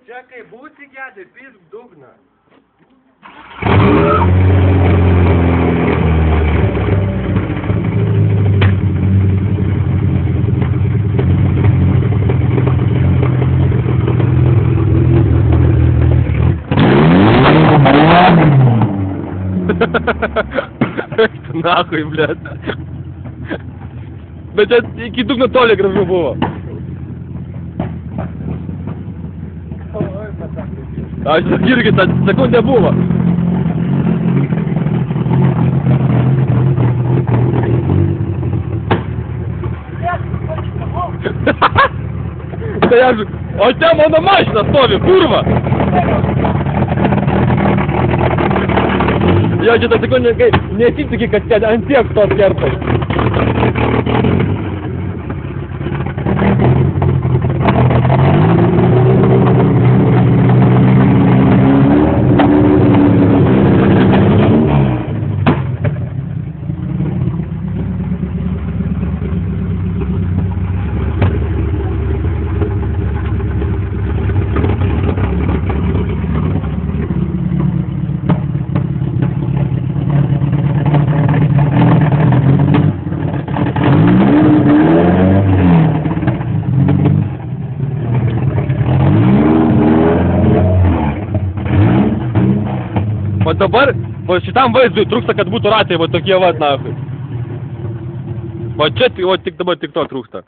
Čia kai būsi gedė, pisk dugną. Нахуй, блядь. Bet čia iki dugno toli gražu buvo. Aš irgi tą sekundę buvo. Tai aš... O čia mano mašina stovi, kurva! Jo, čia tą sekundę, kai nesitiki, kad čia ant tiek tos kertai. O dabar, o šitam vaizdui trūksta, kad būtų ratai, va tokie va, nahui. O čia, o tik dabar tik to trūksta.